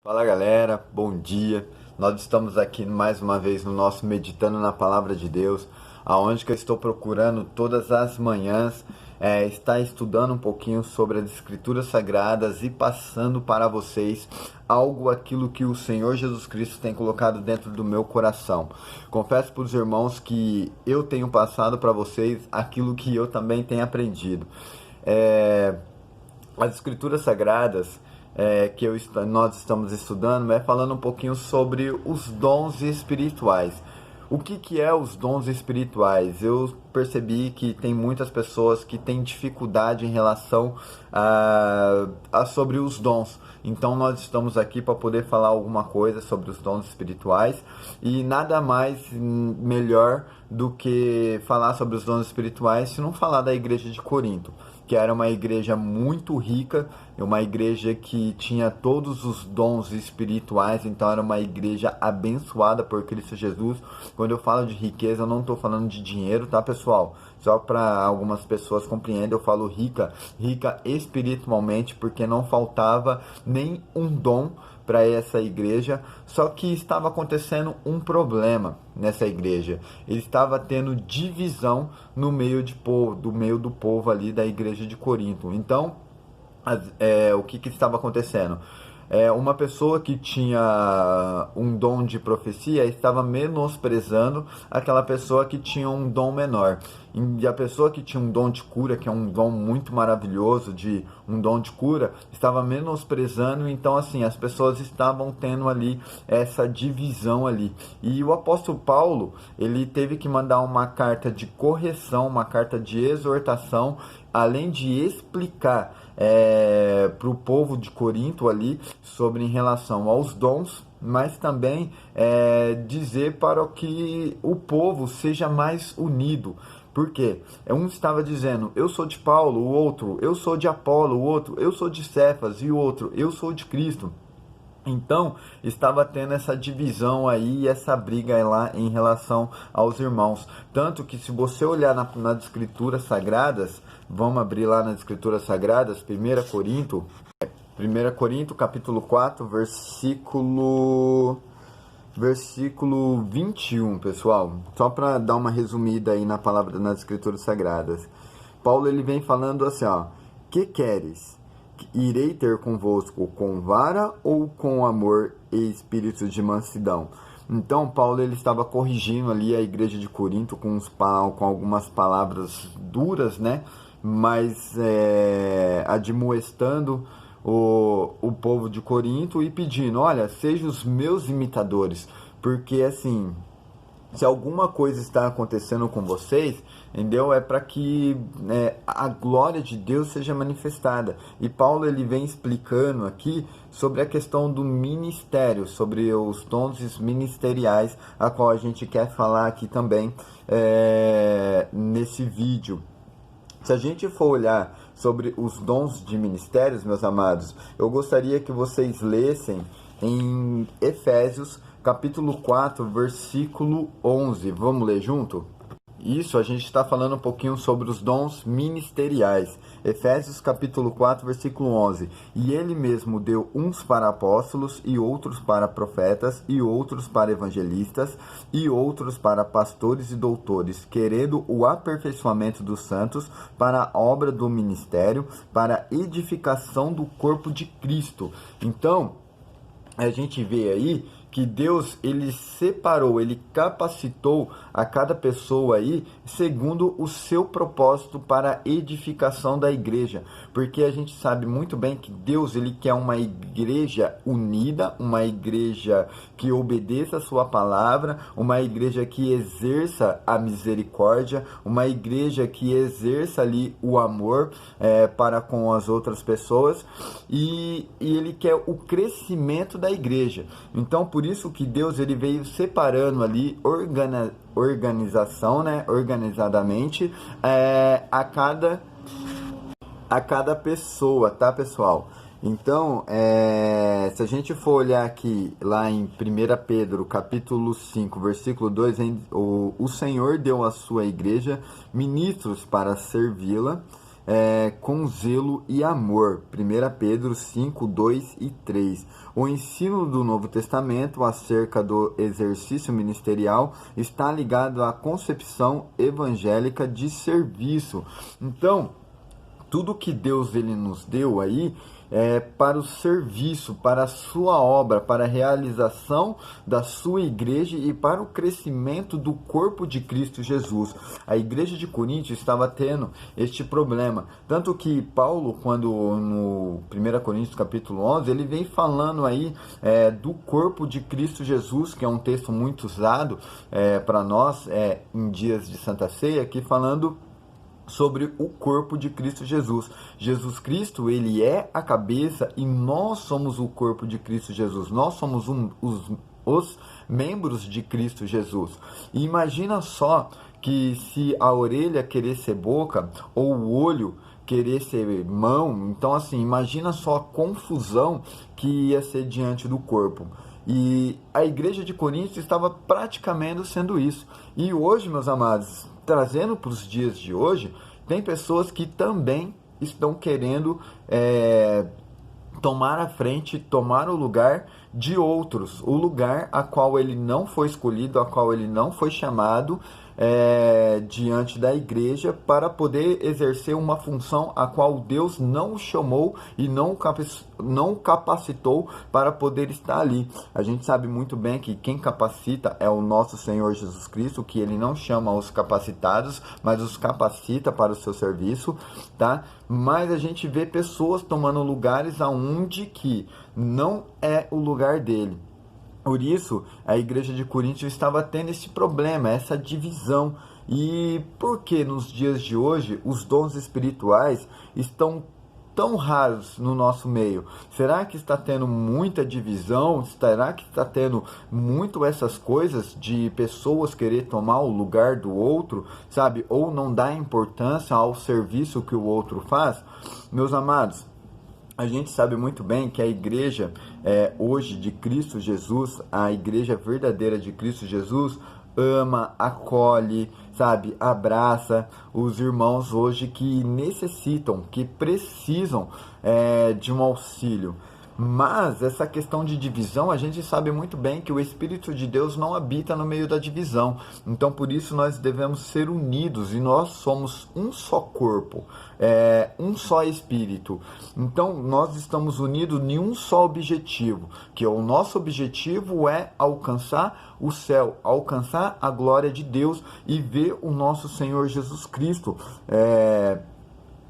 Fala galera, bom dia. Nós estamos aqui mais uma vez no nosso Meditando na Palavra de Deus, aonde que eu estou procurando todas as manhãs estar estudando um pouquinho sobre as Escrituras Sagradas e passando para vocês aquilo que o Senhor Jesus Cristo tem colocado dentro do meu coração. Confesso para os irmãos que eu tenho passado para vocês aquilo que eu também tenho aprendido. As Escrituras Sagradas nós estamos estudando falando um pouquinho sobre os dons espirituais. O que é os dons espirituais? Eu percebi que tem muitas pessoas que têm dificuldade em relação sobre os dons. Então nós estamos aqui para poder falar alguma coisa sobre os dons espirituais e nada mais melhor do que falar sobre os dons espirituais se não falar da igreja de Corinto, que era uma igreja muito rica, uma igreja que tinha todos os dons espirituais, então era uma igreja abençoada por Cristo Jesus. Quando eu falo de riqueza, eu não estou falando de dinheiro, tá, pessoal? Só para algumas pessoas compreenderem, eu falo rica espiritualmente, porque não faltava nem um dom para essa igreja, só que estava acontecendo um problema nessa igreja. Ele estava tendo divisão no meio do povo ali da igreja de Corinto. Então, o que estava acontecendo? Uma pessoa que tinha um dom de profecia estava menosprezando aquela pessoa que tinha um dom menor. E a pessoa que tinha um dom de cura, que é um dom muito maravilhoso, um dom de cura, estava menosprezando. Então, assim, as pessoas estavam tendo ali essa divisão ali. E o apóstolo Paulo, ele teve que mandar uma carta de correção, uma carta de exortação, além de explicar para o povo de Corinto ali sobre em relação aos dons, mas também dizer para que o povo seja mais unido. Por quê? Um estava dizendo, eu sou de Paulo, o outro, eu sou de Apolo, o outro, eu sou de Cefas, e o outro, eu sou de Cristo. Então, estava tendo essa divisão aí, essa briga lá em relação aos irmãos. Tanto que se você olhar nas Escrituras Sagradas, vamos abrir lá nas Escrituras Sagradas, 1 Corinto, capítulo 4, versículo 21, pessoal. Só para dar uma resumida aí na palavra nas Escrituras Sagradas. Paulo ele vem falando assim, ó: que queres? Irei ter convosco com vara ou com amor e espírito de mansidão? Então Paulo ele estava corrigindo ali a igreja de Corinto com algumas palavras duras, né? Mas admoestando o povo de Corinto e pedindo, olha, sejam os meus imitadores, porque assim, se alguma coisa está acontecendo com vocês, entendeu? É para que a glória de Deus seja manifestada. E Paulo ele vem explicando aqui sobre a questão do ministério, sobre os dons ministeriais, a qual a gente quer falar aqui também nesse vídeo. Se a gente for olhar sobre os dons de ministérios, meus amados, eu gostaria que vocês lessem em Efésios capítulo 4, versículo 11. Vamos ler junto? Isso, a gente está falando um pouquinho sobre os dons ministeriais. Efésios capítulo 4, versículo 11. E ele mesmo deu uns para apóstolos, e outros para profetas, e outros para evangelistas, e outros para pastores e doutores, querendo o aperfeiçoamento dos santos para a obra do ministério, para a edificação do corpo de Cristo. Então, a gente vê aí que Deus ele separou, ele capacitou a cada pessoa aí segundo o seu propósito para a edificação da igreja, porque a gente sabe muito bem que Deus ele quer uma igreja unida, uma igreja que obedeça a sua palavra, uma igreja que exerça a misericórdia, uma igreja que exerça ali o amor para com as outras pessoas, e ele quer o crescimento da igreja. Então por isso que Deus ele veio separando ali organizadamente a cada pessoa, tá, pessoal? Então, se a gente for olhar aqui lá em 1 Pedro capítulo 5, versículo 2, o Senhor deu à sua igreja ministros para servi-la, com zelo e amor. 1 Pedro 5, 2 e 3. O ensino do Novo Testamento acerca do exercício ministerial está ligado à concepção evangélica de serviço. Então, tudo que Deus ele nos deu aí é para o serviço, para a sua obra, para a realização da sua igreja e para o crescimento do corpo de Cristo Jesus. A igreja de Corinto estava tendo este problema, tanto que Paulo, quando no 1 Coríntios capítulo 11, ele vem falando aí do corpo de Cristo Jesus, que é um texto muito usado para nós em dias de Santa Ceia, aqui falando sobre o corpo de Cristo Jesus. Jesus Cristo, ele é a cabeça e nós somos o corpo de Cristo Jesus. Nós somos os membros de Cristo Jesus. E imagina só que se a orelha querer ser boca ou o olho querer ser mão, então assim, imagina só a confusão que ia ser diante do corpo. E a igreja de Corinto estava praticamente sendo isso. E hoje, meus amados, trazendo para os dias de hoje, tem pessoas que também estão querendo tomar a frente, tomar o lugar de outros, o lugar a qual ele não foi escolhido, a qual ele não foi chamado diante da igreja para poder exercer uma função a qual Deus não o chamou e não capacitou para poder estar ali. A gente sabe muito bem que quem capacita é o nosso Senhor Jesus Cristo, que ele não chama os capacitados, mas os capacita para o seu serviço, tá? Mas a gente vê pessoas tomando lugares aonde que não é o lugar dele. Por isso, a igreja de Corinto estava tendo esse problema, essa divisão. E por que nos dias de hoje os dons espirituais estão tão raros no nosso meio? Será que está tendo muita divisão? Será que está tendo muito essas coisas de pessoas querer tomar o lugar do outro, sabe? Ou não dar importância ao serviço que o outro faz? Meus amados, a gente sabe muito bem que a igreja hoje de Cristo Jesus, a igreja verdadeira de Cristo Jesus, ama, acolhe, sabe, abraça os irmãos hoje que necessitam, que precisam de um auxílio. Mas essa questão de divisão, a gente sabe muito bem que o Espírito de Deus não habita no meio da divisão. Então, por isso, nós devemos ser unidos e nós somos um só corpo, um só Espírito. Então, nós estamos unidos em um só objetivo, que o nosso objetivo é alcançar o céu, alcançar a glória de Deus e ver o nosso Senhor Jesus Cristo.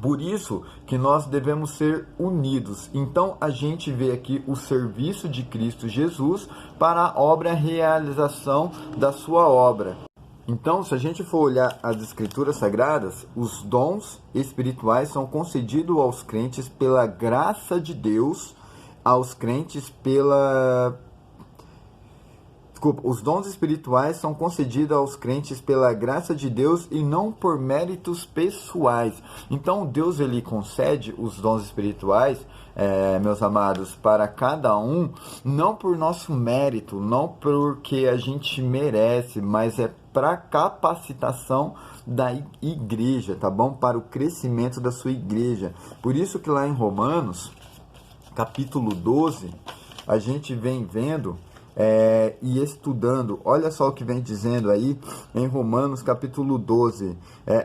Por isso que nós devemos ser unidos. Então a gente vê aqui o serviço de Cristo Jesus para a obra e a realização da sua obra. Então, se a gente for olhar as Escrituras Sagradas, os dons espirituais são concedidos aos crentes pela graça de Deus, aos crentes os dons espirituais são concedidos aos crentes pela graça de Deus e não por méritos pessoais. Então, Deus ele concede os dons espirituais, meus amados, para cada um, não por nosso mérito, não porque a gente merece, mas é para capacitação da igreja, tá bom? Para o crescimento da sua igreja. Por isso que lá em Romanos, capítulo 12, a gente vem vendo e estudando, olha só o que vem dizendo aí em Romanos capítulo 12,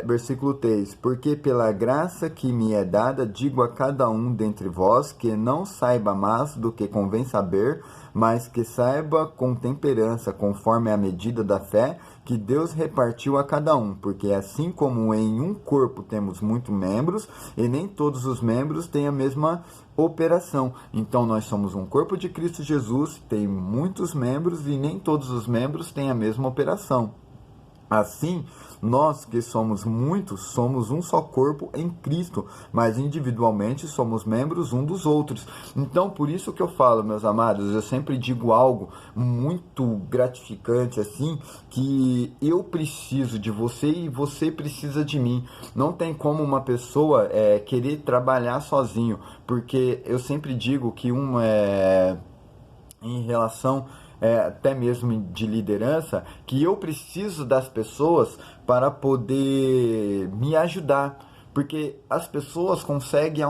versículo 3: porque pela graça que me é dada, digo a cada um dentre vós, que não saiba mais do que convém saber, mas que saiba com temperança, conforme a medida da fé que Deus repartiu a cada um, porque assim como em um corpo temos muitos membros, e nem todos os membros têm a mesma operação. Então nós somos um corpo de Cristo Jesus, tem muitos membros e nem todos os membros têm a mesma operação. Assim, nós que somos muitos, somos um só corpo em Cristo, mas individualmente somos membros um dos outros. Então, por isso que eu falo, meus amados, eu sempre digo algo muito gratificante, assim, que eu preciso de você e você precisa de mim. Não tem como uma pessoa querer trabalhar sozinho, porque eu sempre digo que em relação até mesmo de liderança, que eu preciso das pessoas para poder me ajudar, Porque as pessoas conseguem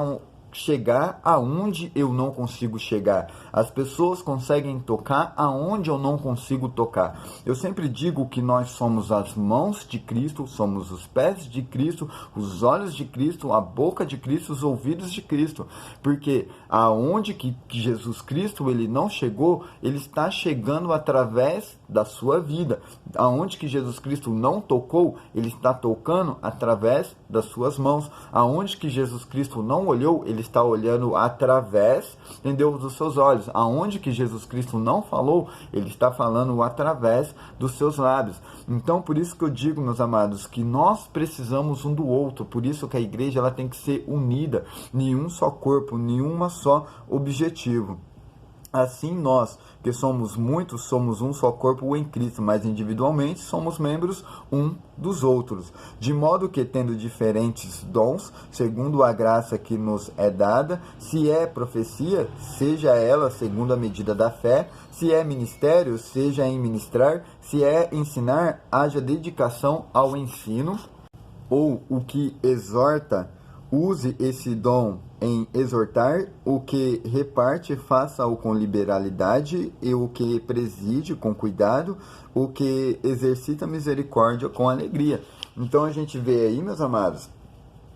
chegar aonde eu não consigo chegar. As pessoas conseguem tocar aonde eu não consigo tocar. Eu sempre digo que nós somos as mãos de Cristo, somos os pés de Cristo, os olhos de Cristo, a boca de Cristo, os ouvidos de Cristo. Porque aonde que Jesus Cristo ele não chegou, ele está chegando através da sua vida. Aonde que Jesus Cristo não tocou, ele está tocando através das suas mãos. Aonde que Jesus Cristo não olhou, ele está olhando através, entendeu, dos seus olhos. Aonde que Jesus Cristo não falou, ele está falando através dos seus lábios. Então, por isso que eu digo, meus amados, que nós precisamos um do outro. Por isso que a igreja ela tem que ser unida, nenhum só corpo, nenhuma só objetivo. Assim nós, que somos muitos, somos um só corpo em Cristo, mas individualmente somos membros um dos outros. De modo que, tendo diferentes dons, segundo a graça que nos é dada, se é profecia, seja ela segundo a medida da fé, se é ministério, seja em ministrar, se é ensinar, haja dedicação ao ensino, ou o que exorta, use esse dom em exortar, o que reparte, faça-o com liberalidade, e o que preside com cuidado, o que exercita misericórdia com alegria. Então a gente vê aí, meus amados,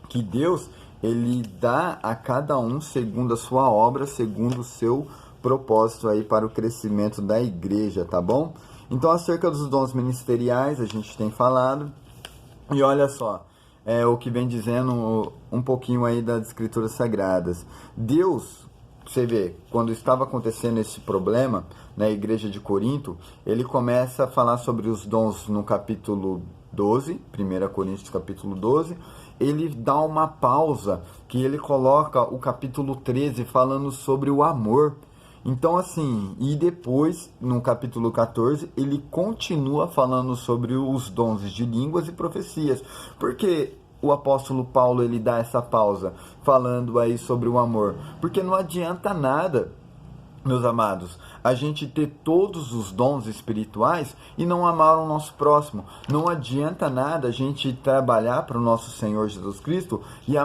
que Deus, ele dá a cada um segundo a sua obra, segundo o seu propósito aí para o crescimento da igreja, tá bom? Então acerca dos dons ministeriais a gente tem falado, e olha só, o que vem dizendo um pouquinho aí das Escrituras Sagradas. Deus, você vê, quando estava acontecendo esse problema na igreja de Corinto, ele começa a falar sobre os dons no capítulo 12, 1 Coríntios capítulo 12, ele dá uma pausa, que ele coloca o capítulo 13 falando sobre o amor. Então, assim, e depois, no capítulo 14, ele continua falando sobre os dons de línguas e profecias. Porque o apóstolo Paulo, ele dá essa pausa, falando aí sobre o amor? Porque não adianta nada, meus amados, a gente ter todos os dons espirituais e não amar o nosso próximo. Não adianta nada a gente trabalhar para o nosso Senhor Jesus Cristo e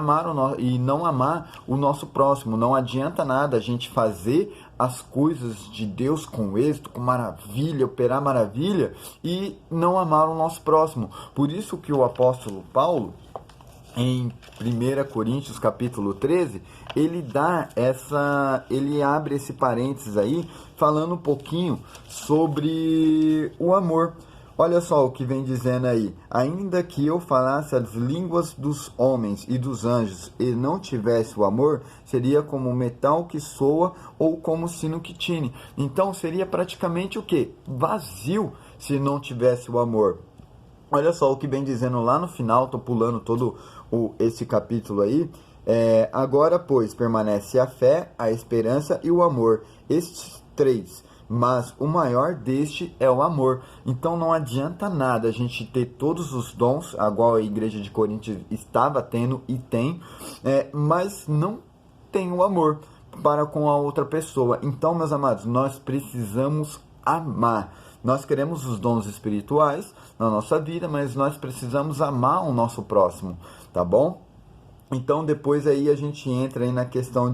e não amar o nosso próximo. Não adianta nada a gente fazer as coisas de Deus com êxito, com maravilha, operar maravilha e não amar o nosso próximo. Por isso que o apóstolo Paulo, em 1 Coríntios capítulo 13, ele abre esse parênteses aí, falando um pouquinho sobre o amor. Olha só o que vem dizendo aí: ainda que eu falasse as línguas dos homens e dos anjos e não tivesse o amor, seria como metal que soa ou como sino que tine. Então seria praticamente o quê? Vazio se não tivesse o amor. Olha só o que vem dizendo lá no final, estou pulando todo esse capítulo aí. Agora, pois, permanece a fé, a esperança e o amor, estes três, mas o maior deste é o amor. Então não adianta nada a gente ter todos os dons, igual a igreja de Corinto estava tendo e tem, mas não tem o amor para com a outra pessoa. Então, meus amados, nós precisamos amar. Nós queremos os dons espirituais na nossa vida, mas nós precisamos amar o nosso próximo, tá bom? Então depois aí a gente entra aí na questão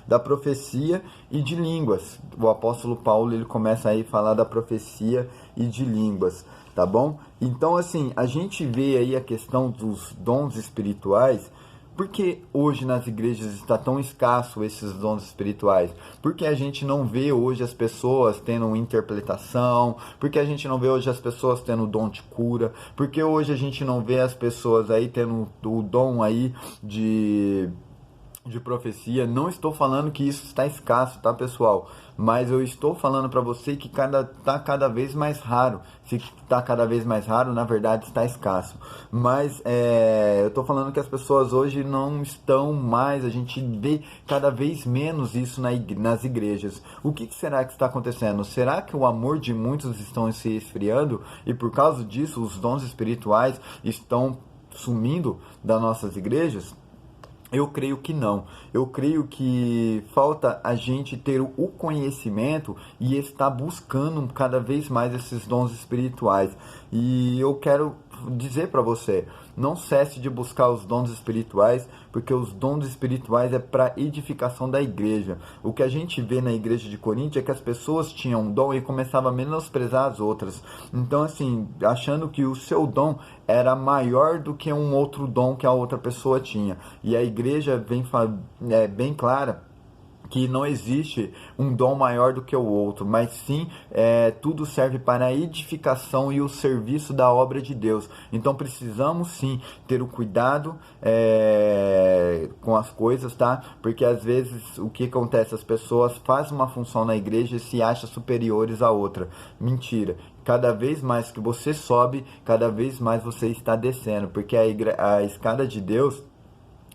da profecia e de línguas. O apóstolo Paulo, ele começa aí a falar da profecia e de línguas, tá bom? Então assim, a gente vê aí a questão dos dons espirituais. Por que hoje nas igrejas está tão escasso esses dons espirituais? Porque a gente não vê hoje as pessoas tendo interpretação, porque a gente não vê hoje as pessoas tendo dom de cura, porque hoje a gente não vê as pessoas aí tendo o dom aí de profecia. Não estou falando que isso está escasso, tá, pessoal? Mas eu estou falando para você que está cada vez mais raro. Se está cada vez mais raro, na verdade está escasso. Mas eu estou falando que as pessoas hoje não estão mais, a gente vê cada vez menos isso nas igrejas. O que será que está acontecendo? Será que o amor de muitos estão se esfriando e por causa disso os dons espirituais estão sumindo das nossas igrejas? Eu creio que não. Eu creio que falta a gente ter o conhecimento e estar buscando cada vez mais esses dons espirituais. E eu quero dizer para você, não cesse de buscar os dons espirituais, porque os dons espirituais é para edificação da igreja. O que a gente vê na igreja de Corinto é que as pessoas tinham um dom e começavam a menosprezar as outras. Então, assim, achando que o seu dom era maior do que um outro dom que a outra pessoa tinha. E a igreja vem bem clara que não existe um dom maior do que o outro, mas sim tudo serve para a edificação e o serviço da obra de Deus. Então precisamos sim ter o cuidado com as coisas, tá? Porque às vezes o que acontece? As pessoas fazem uma função na igreja e se acham superiores à outra. Mentira. Cada vez mais que você sobe, cada vez mais você está descendo, porque a escada de Deus,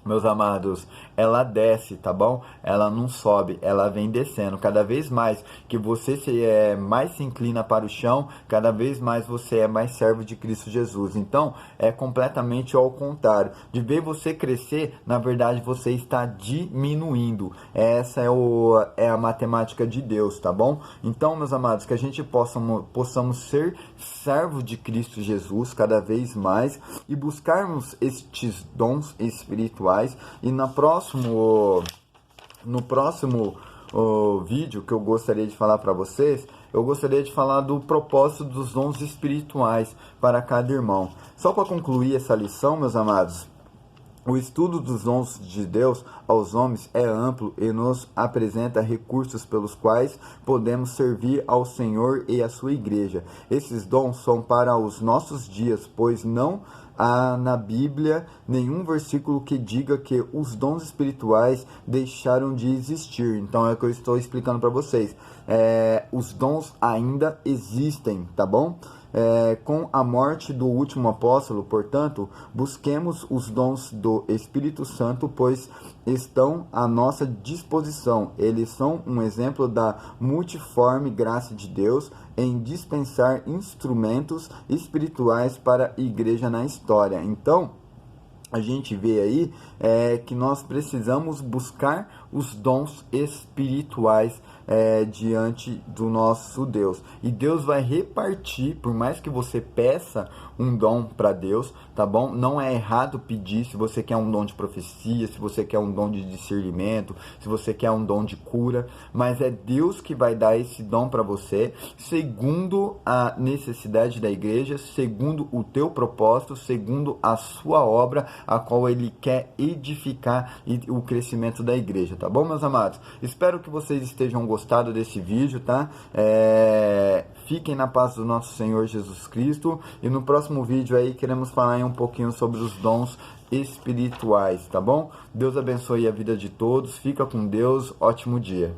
meus amados, ela desce, tá bom? Ela não sobe, ela vem descendo. Cada vez mais que você mais se inclina para o chão, cada vez mais você é mais servo de Cristo Jesus. Então, é completamente ao contrário. De ver você crescer, na verdade, você está diminuindo. Essa é a matemática de Deus, tá bom? Então, meus amados, que a gente possamos ser servos de Cristo Jesus cada vez mais e buscarmos estes dons espirituais. E no próximo vídeo que eu gostaria de falar para vocês, eu gostaria de falar do propósito dos dons espirituais para cada irmão. Só para concluir essa lição, meus amados, o estudo dos dons de Deus aos homens é amplo e nos apresenta recursos pelos quais podemos servir ao Senhor e à sua igreja. Esses dons são para os nossos dias, pois não há na Bíblia nenhum versículo que diga que os dons espirituais deixaram de existir. Então é o que eu estou explicando para vocês. Os dons ainda existem, tá bom? Com a morte do último apóstolo, portanto, busquemos os dons do Espírito Santo, pois estão à nossa disposição. Eles são um exemplo da multiforme graça de Deus em dispensar instrumentos espirituais para a igreja na história. Então, a gente vê aí que nós precisamos buscar os dons espirituais diante do nosso Deus. E Deus vai repartir, por mais que você peça um dom para Deus, tá bom? Não é errado pedir se você quer um dom de profecia, se você quer um dom de discernimento, se você quer um dom de cura, mas é Deus que vai dar esse dom para você, segundo a necessidade da igreja, segundo o teu propósito, segundo a sua obra, a qual Ele quer edificar o crescimento da igreja, tá bom, meus amados? Espero que vocês estejam gostado desse vídeo, tá? Fiquem na paz do nosso Senhor Jesus Cristo, e no próximo vídeo aí queremos falar aí um pouquinho sobre os dons espirituais, tá bom? Deus abençoe a vida de todos, fica com Deus, ótimo dia.